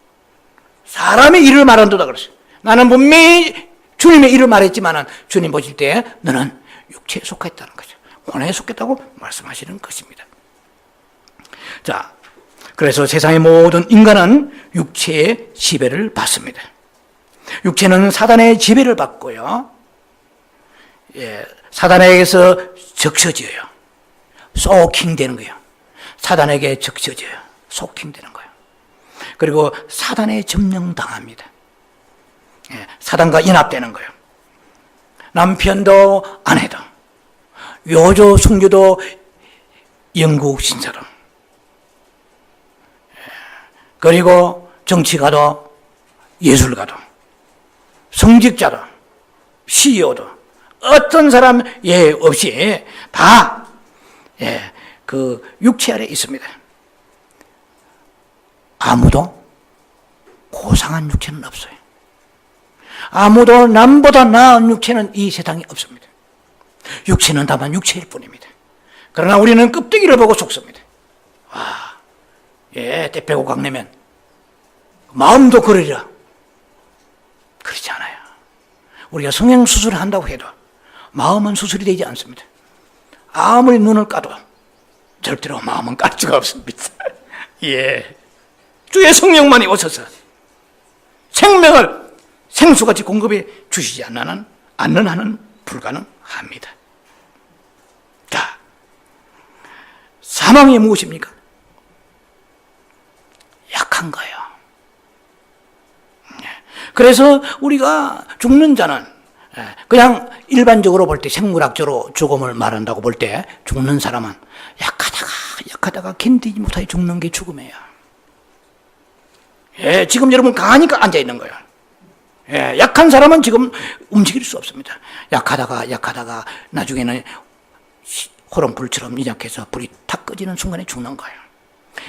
사람의 일을 말한도다 그랬어요. 나는 분명히 주님의 일을 말했지만 주님 보실 때 너는 육체에 속했다는 거죠. 혼에 속했다고 말씀하시는 것입니다. 자, 그래서 세상의 모든 인간은 육체의 지배를 받습니다. 육체는 사단의 지배를 받고요. 사단에게서 적셔져요. 소킹되는 거예요. 사단에게 적셔져요. 소킹되는 거예요. 그리고 사단에 점령당합니다. 사단과 연합되는 거예요. 남편도 아내도, 요조 숙녀도 영국 신사도, 그리고 정치가도 예술가도 성직자도 CEO도 어떤 사람 예 없이 다 그 육체 아래 있습니다. 아무도 고상한 육체는 없어요. 아무도 남보다 나은 육체는 이 세상에 없습니다. 육체는 다만 육체일 뿐입니다. 그러나 우리는 껍데기를 보고 속습니다. 때 빼고 강내면 마음도 그러리라. 그렇지 않아요. 우리가 성형수술을 한다고 해도 마음은 수술이 되지 않습니다. 아무리 눈을 까도 절대로 마음은 깔 수가 없습니다. 주의 성령만이 오셔서 생명을 생수같이 공급해 주시지 않는 한은 불가능합니다. 자, 사망이 무엇입니까? 약한 거예요. 그래서 우리가 죽는 자는 그냥 일반적으로 볼 때 생물학적으로 죽음을 말한다고 볼 때 죽는 사람은 약하다가 견디지 못하게 죽는 게 죽음이에요. 지금 여러분 강하니까 앉아있는 거예요. 약한 사람은 지금 움직일 수 없습니다. 약하다가 나중에는 호롱불처럼 이약해서 불이 탁 꺼지는 순간에 죽는 거예요.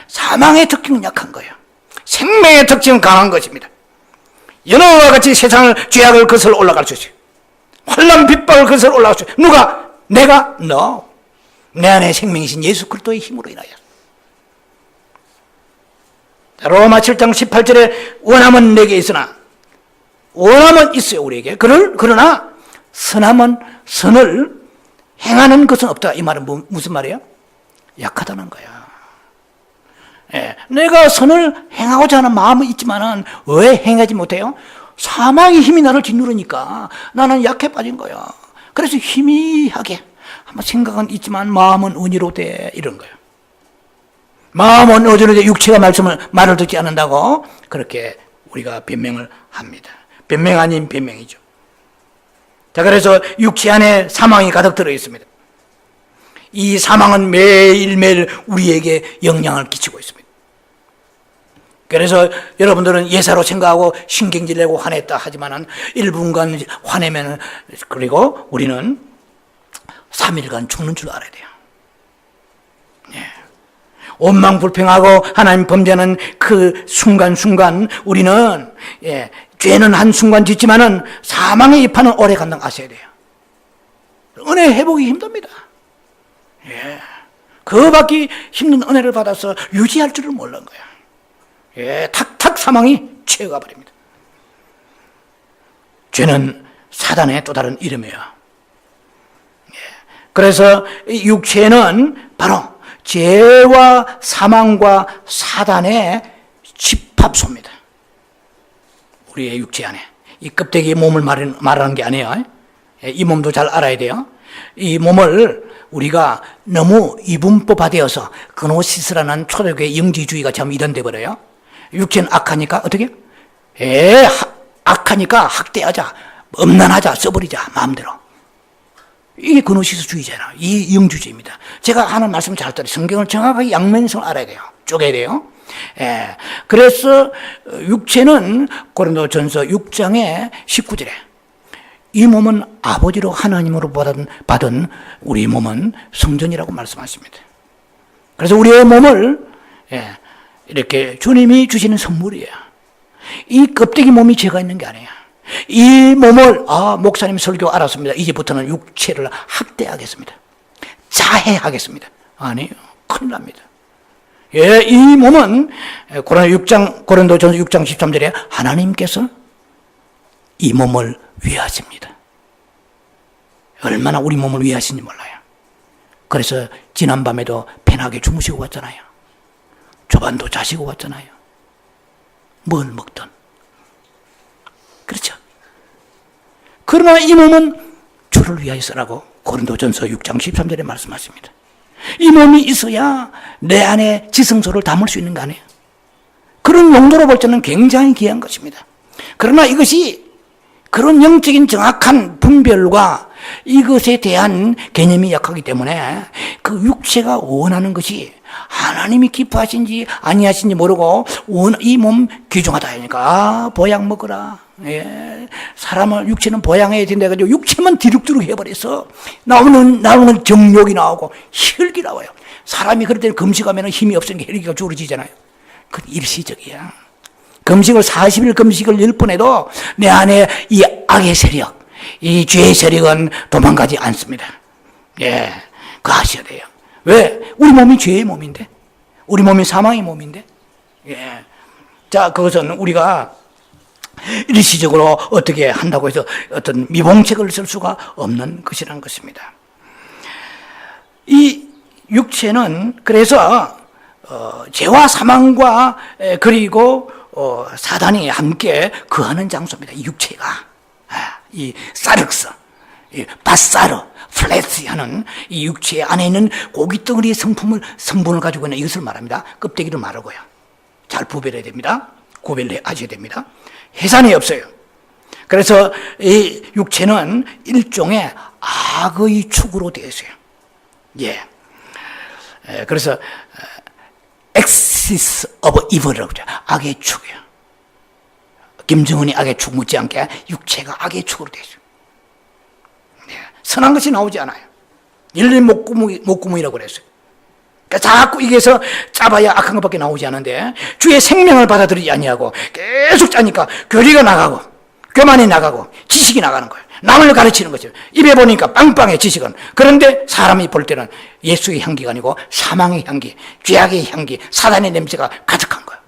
사망의 특징은 약한 거예요. 생명의 특징은 강한 것입니다. 연어와 같이 세상을 죄악을 거슬러 올라갈 수 있어요. 환난 빗박을 거슬러 올라갈 수 있어요. 누가? 내가? No. 내 안에 생명이신 예수 그리스도의 힘으로 인하여. 로마 7장 18절에 원함은 내게 있으나, 원함은 있어요 우리에게. 그러나 선을 행하는 것은 없다. 이 말은 무슨 말이에요? 약하다는 거야. 내가 선을 행하고자 하는 마음은 있지만은 왜 행하지 못해요? 사망의 힘이 나를 짓누르니까 나는 약해 빠진 거야. 그래서 희미하게 한번 생각은 있지만 마음은 언의로돼 이런 거예요. 마음은 언의로돼 육체가 말을 듣지 않는다고 그렇게 우리가 변명을 합니다. 변명 아닌 변명이죠. 자, 그래서 육체 안에 사망이 가득 들어 있습니다. 이 사망은 매일매일 우리에게 영향을 끼치고 있습니다. 그래서 여러분들은 예사로 생각하고 신경질 내고 화냈다 하지만은 1분간 화내면, 그리고 우리는 3일간 죽는 줄 알아야 돼요. 예. 원망불평하고 하나님 범죄하는 그 순간순간 우리는, 예, 죄는 한순간 짓지만은 사망의 여파는 오래 간다는 거 아셔야 돼요. 은혜 회복이 힘듭니다. 예. 그 받기 힘든 은혜를 받아서 유지할 줄을 모르는 거야. 예, 탁탁 사망이 채워가 버립니다. 죄는 사단의 또 다른 이름이에요. 예. 그래서 육체는 바로 죄와 사망과 사단의 집합소입니다. 우리의 육체 안에. 이 껍데기 몸을 말하는 게 아니에요. 이 몸도 잘 알아야 돼요. 이 몸을 우리가 너무 이분법화되어서 그노시스라는 초대교회 영지주의가 참 이런데 버려요. 육체는 악하니까 어떻게? 악하니까 학대하자, 엄난하자, 써버리자, 마음대로. 이게 그노시스주의잖아요. 이 영주주의입니다. 제가 하는 말씀 잘 들어요. 성경을 정확하게 양면성을 알아야 돼요. 쪼개야 돼요. 예. 그래서 육체는 고린도전서 6장의 19절에 이 몸은 아버지로 하나님으로 받은 우리 몸은 성전이라고 말씀하십니다. 그래서 우리의 몸을, 예, 이렇게 주님이 주시는 선물이에요. 이 껍데기 몸이 죄가 있는 게 아니에요. 이 몸을, 목사님 설교 알았습니다. 이제부터는 육체를 학대하겠습니다. 자해하겠습니다. 아니요. 큰일 납니다. 예, 이 몸은 고린도전서 6장 13절에 하나님께서 이 몸을 위하십니다. 얼마나 우리 몸을 위하신지 몰라요. 그래서 지난밤에도 편하게 주무시고 왔잖아요. 조반도 자시고 왔잖아요. 뭘 먹든. 그렇죠. 그러나 이 몸은 주를 위하여서라고 고린도전서 6장 13절에 말씀하십니다. 이 몸이 있어야 내 안에 지성소를 담을 수 있는 거 아니에요. 그런 용도로 볼 때는 굉장히 귀한 것입니다. 그러나 이것이 그런 영적인 정확한 분별과 이것에 대한 개념이 약하기 때문에 그 육체가 원하는 것이 하나님이 기뻐하신지 아니하신지 모르고 이 몸 귀중하다 하니까 보양 먹어라. 예. 사람을 육체는 보양해야 된다 해가지고 육체만 디룩디룩 해버려서 나오는 정욕이 나오고 혈기 나와요. 사람이 그럴 때는 금식하면 힘이 없으니까 혈기가 줄어지잖아요. 그건 일시적이야. 금식을 40일 금식을 10번 해도 내 안에 이 악의 세력, 이 죄의 세력은 도망가지 않습니다. 예, 그거 아셔야 돼요. 왜? 우리 몸이 죄의 몸인데, 우리 몸이 사망의 몸인데. 예. 자, 그것은 우리가 일시적으로 어떻게 한다고 해서 어떤 미봉책을 쓸 수가 없는 것이라는 것입니다. 이 육체는 그래서 죄와 사망과 그리고 사단이 함께 거하는 장소입니다. 이 육체가. 이 사륵스, 이 바사르, 플레스 하는 이 육체 안에 있는 고깃덩어리의 성분을 가지고 있는 이것을 말합니다. 껍데기를 말하고요. 잘 구별해야 됩니다. 구별하셔야 됩니다. 해산이 없어요. 그래서 이 육체는 일종의 악의 축으로 되어 있어요. 예. 그래서 axis of evil이라고 그러죠. 악의 축이에요. 김정은이 악의 축 못지않게 육체가 악의 축으로 되어 있어요. 네. 선한 것이 나오지 않아요. 일일이 목구멍이라고 그랬어요. 그러니까 자꾸 이게서 짜봐야 악한 것밖에 나오지 않은데 주의 생명을 받아들이지 아니하고 계속 짜니까 교리가 나가고 교만이 나가고 지식이 나가는 거예요. 남을 가르치는 거죠. 입에 보니까 빵빵해 지식은. 그런데 사람이 볼 때는 예수의 향기가 아니고 사망의 향기, 죄악의 향기, 사단의 냄새가 가득한 거예요.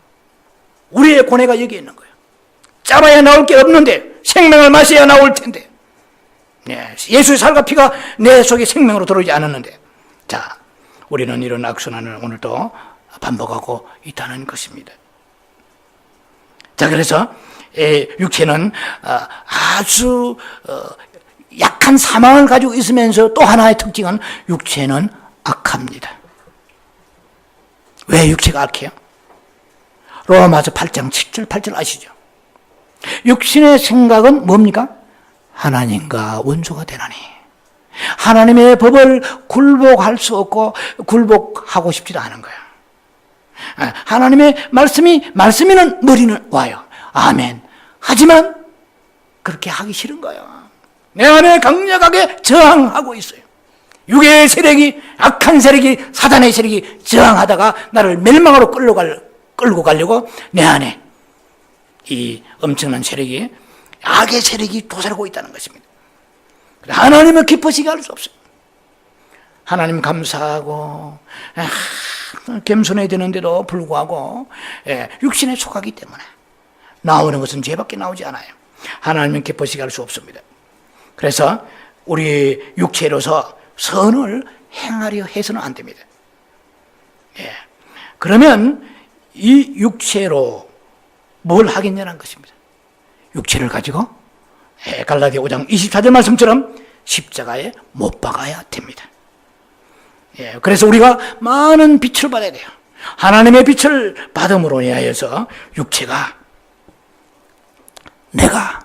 우리의 고뇌가 여기에 있는 거예요. 짜봐야 나올 게 없는데 생명을 마셔야 나올 텐데, 예수의 살과 피가 내 속에 생명으로 들어오지 않았는데, 자, 우리는 이런 악순환을 오늘도 반복하고 있다는 것입니다. 자, 그래서 육체는 아주 약한 사망을 가지고 있으면서 또 하나의 특징은 육체는 악합니다. 왜 육체가 악해요? 로마서 8장 7절 8절 아시죠? 육신의 생각은 뭡니까? 하나님과 원수가 되나니. 하나님의 법을 굴복할 수 없고 굴복하고 싶지도 않은 거예요. 하나님의 말씀이면 머리는 와요. 아멘. 하지만 그렇게 하기 싫은 거예요. 내 안에 강력하게 저항하고 있어요. 육의 세력이, 악한 세력이, 사단의 세력이 저항하다가 나를 멸망으로 끌고 가려고 내 안에 이 엄청난 세력이, 악의 세력이 도사리고 있다는 것입니다. 하나님을 기쁘시게 할 수 없어요. 하나님 감사하고 겸손해야 되는데도 불구하고 육신에 속하기 때문에 나오는 것은 죄밖에 나오지 않아요. 하나님은 기쁘시게 할 수 없습니다. 그래서 우리 육체로서 선을 행하려 해서는 안 됩니다. 그러면 이 육체로 뭘 하겠냐는 것입니다. 육체를 가지고 갈라디아 5장 24절 말씀처럼 십자가에 못 박아야 됩니다. 그래서 우리가 많은 빛을 받아야 돼요. 하나님의 빛을 받음으로 인하여서 육체가 내가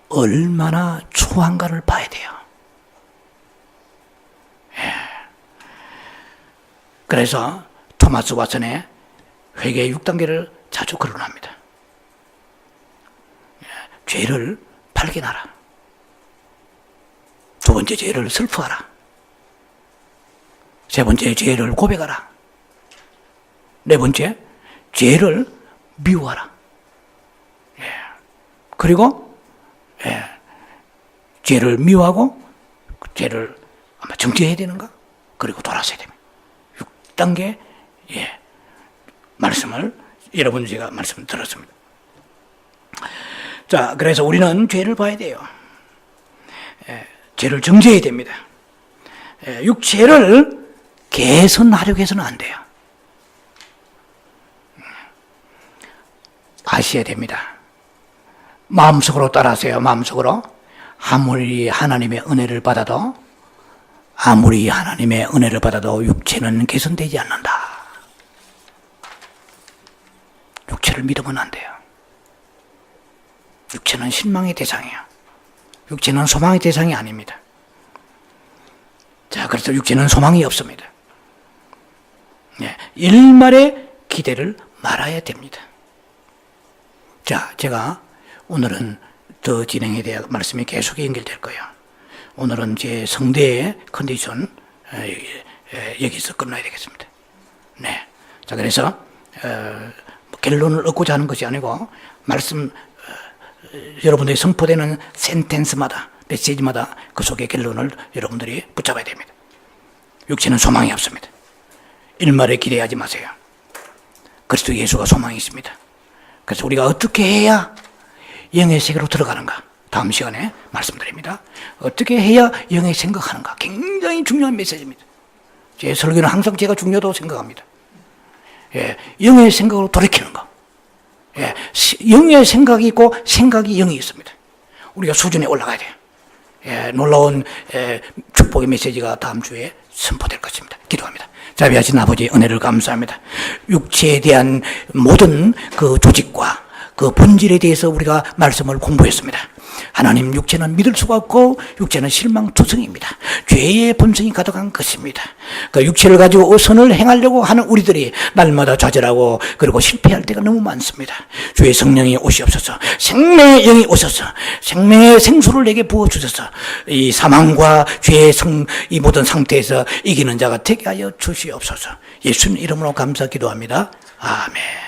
얼마나 추한가를 봐야 돼요. 그래서 토마스 와슨의 회개 6단계를 자주 거론합니다. 죄를 발견하라. 두 번째, 죄를 슬퍼하라. 세 번째, 죄를 고백하라. 네 번째, 죄를 미워하라. 그리고 죄를 미워하고 죄를 아마 정죄해야 되는가? 그리고 돌아서야 됩니다. 6단계 말씀을 여러분 제가 말씀 들었습니다. 자, 그래서 우리는 죄를 봐야 돼요. 죄를 정죄해야 됩니다. 육체를 개선하려고 해서는 안 돼요. 아셔야 됩니다. 마음속으로 따라하세요. 마음속으로. 아무리 하나님의 은혜를 받아도 육체는 개선되지 않는다. 육체를 믿으면 안 돼요. 육체는 실망의 대상이에요. 육체는 소망의 대상이 아닙니다. 자, 그래서 육체는 소망이 없습니다. 일말의 기대를 말아야 됩니다. 자, 제가 오늘은 더 진행에 대한 말씀이 계속 연결될 거예요. 오늘은 제 성대의 컨디션 여기서 끝나야 되겠습니다. 네. 자, 그래서 결론을 얻고자 하는 것이 아니고 말씀 여러분들이 선포되는 센텐스마다 메시지마다 그 속의 결론을 여러분들이 붙잡아야 됩니다. 육체는 소망이 없습니다. 일말에 기대하지 마세요. 그리스도 예수가 소망이 있습니다. 그래서 우리가 어떻게 해야 영의 세계로 들어가는가? 다음 시간에 말씀드립니다. 어떻게 해야 영의 생각하는가? 굉장히 중요한 메시지입니다. 제 설교는 항상 제가 중요하다고 생각합니다. 영의 생각으로 돌이키는 거. 영의 생각이 있고 생각이 영이 있습니다. 우리가 수준에 올라가야 돼요. 놀라운 축복의 메시지가 다음 주에 선포될 것입니다. 기도합니다. 자비하신 아버지, 은혜를 감사합니다. 육체에 대한 모든 그 조직과 그 본질에 대해서 우리가 말씀을 공부했습니다. 하나님, 육체는 믿을 수가 없고 육체는 실망투성입니다. 죄의 본성이 가득한 것입니다. 그 육체를 가지고 선을 행하려고 하는 우리들이 날마다 좌절하고 그리고 실패할 때가 너무 많습니다. 주의 성령이 오시옵소서. 생명의 영이 오셔서 생명의 생수를 내게 부어주셔서 이 사망과 죄의 이 모든 상태에서 이기는 자가 되게 하여 주시옵소서. 예수님 이름으로 감사 기도합니다. 아멘.